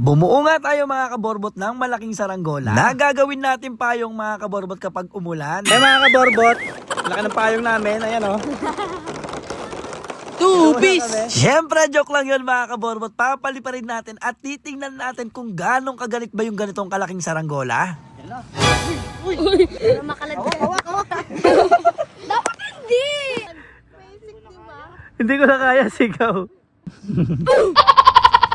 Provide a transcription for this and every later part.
Bumuo nga tayo mga kaborbot ng malaking saranggola na gagawin natin payong mga kaborbot kapag umulan. Mga kaborbot, laki ng payong namin. Ayan o. Tubis! Siyempre, joke lang yun mga kaborbot. Papali pa rin natin at titingnan natin kung ganong kagalit ba yung ganitong kalaking saranggola. Uy! Makalad. Dapat hindi! Basic, diba? Hindi ko na kaya sigaw.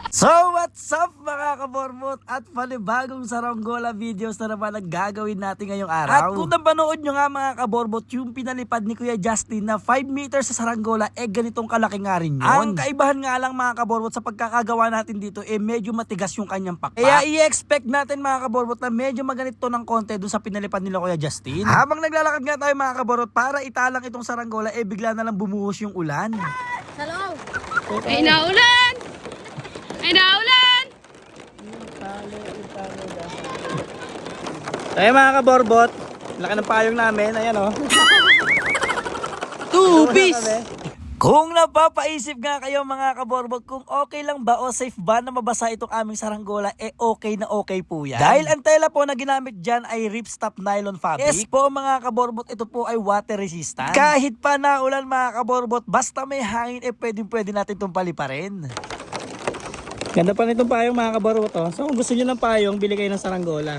So what's up mga kaborbot at panibagong saranggola videos na naman ang gagawin natin ngayong araw. At kung napanood nyo nga mga kaborbot yung pinalipad ni Kuya Justin na 5 meters sa saranggola ganitong kalaki nga rin yun. Ang kaibahan nga lang mga kaborbot sa pagkakagawa natin dito medyo matigas yung kanyang pakpak. Kaya i-expect natin mga kaborbot na medyo maganito ng konti dun sa pinalipad nila Kuya Justin. Habang naglalakad nga tayo mga kaborbot para italang itong saranggola bigla na lang bumuhos yung ulan. Sa loob! Ay naulan! Ay naulan! Tayo mga kaborbot, laki ng payong namin, ayan o. Tubis! Kung napapaisip nga kayo mga kaborbot kung okay lang ba o safe ba na mabasa itong aming saranggola, okay na okay po yan. Dahil ang tela po na ginamit dyan ay ripstop nylon fabric. Yes po mga kaborbot, ito po ay water resistant. Kahit pa naulan mga kaborbot, basta may hangin pwede natin itong paliparin. Ganda pa nitong payong mga kaborbot. So kung gusto nyo ng payong, bili kayo ng saranggola.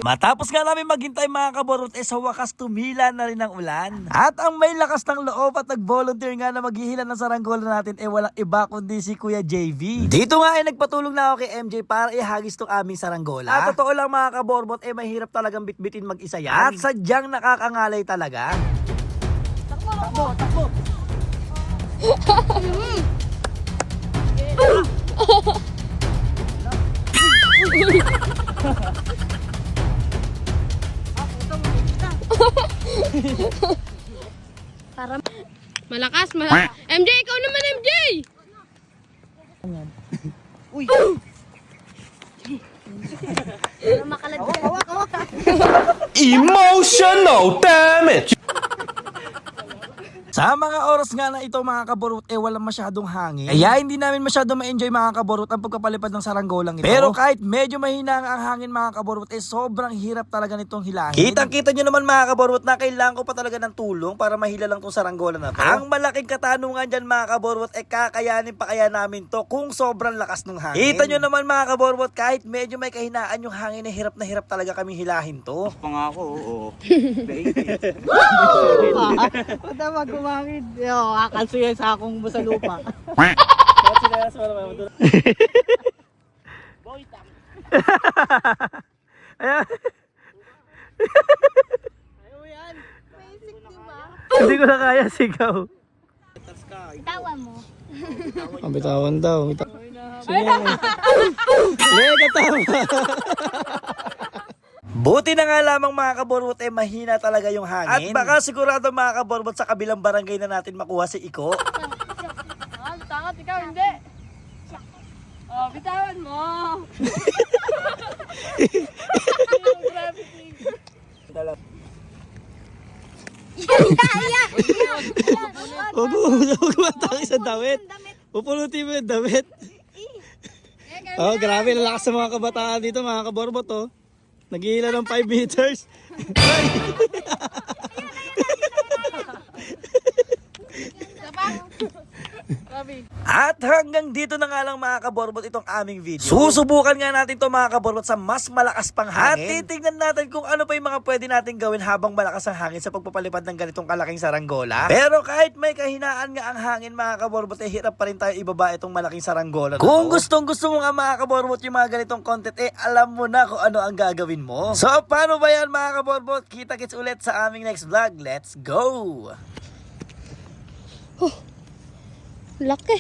Matapos nga namin maghintay mga kaborbot, sa wakas tumila na rin ang ulan. At ang may lakas ng loob at nag-volunteer nga na maghihila ng saranggola natin walang iba kundi si Kuya JV. Dito nga nagpatulong na ako kay MJ para ihagis tong aming saranggola. At totoo lang mga kaborbot, mahirap talagang bitbitin mag-isa yan. At sadyang nakakangalay talaga. Takbo, takbo! Para malakas, MJ, ikaw naman, MJ! Uy! Para makalad. Emotional damage! Sa mga oras nga na ito mga kaborot, walang masyadong hangin. Kaya hindi namin masyadong ma-enjoy mga kaborot ang pagpapalipad ng saranggolang ito. Pero kahit medyo mahina ang hangin mga kaborot, sobrang hirap talaga nitong hilahin. Kitang-kita nyo naman mga kaborot na kailangan ko pa talaga ng tulong para mahila lang tong saranggola na to. Ang malaking katanungan dyan mga kaborot, kakayanin pa kaya namin to kung sobrang lakas ng hangin. Kita nyo naman mga kaborot, kahit medyo may kahinaan yung hangin, na hirap talaga kami hilahin to. Pangako, oo. Pata magkumangid. Yo, akalso yan sa akong sa lupa. Ayan. Ayaw yan. Basic, diba? Hindi ko na kaya sigaw. Tawa mo. Ang bitawan daw. Sige. Lega tama. Buti na nga lamang mga kaborbot, mahina talaga yung hangin. At baka sigurado mga kaborbot sa kabilang barangay na natin makuha si Iko. Tangat, ikaw hindi. Oh, bitawan mo. Huwag mataki sa damit. Pupulutin mo yung damit. Oh, grabe, lalakas sa mga kabataan dito mga kaborbot oh. Naghihila ng 5 meters. At hanggang dito na nga lang mga kaborbot itong aming video. Susubukan nga natin to mga kaborbot sa mas malakas pang hangin. At titignan natin kung ano pa yung mga pwede natin gawin habang malakas ang hangin sa pagpapalipad ng ganitong kalaking saranggola. Pero kahit may kahinaan nga ang hangin mga kaborbot, hirap pa rin tayo ibaba itong malaking saranggola na kung gustong gusto mo nga mga kaborbot yung mga ganitong content, alam mo na kung ano ang gagawin mo. So paano ba yan mga kaborbot? Kita-kits ulit sa aming next vlog. Let's go! Laki.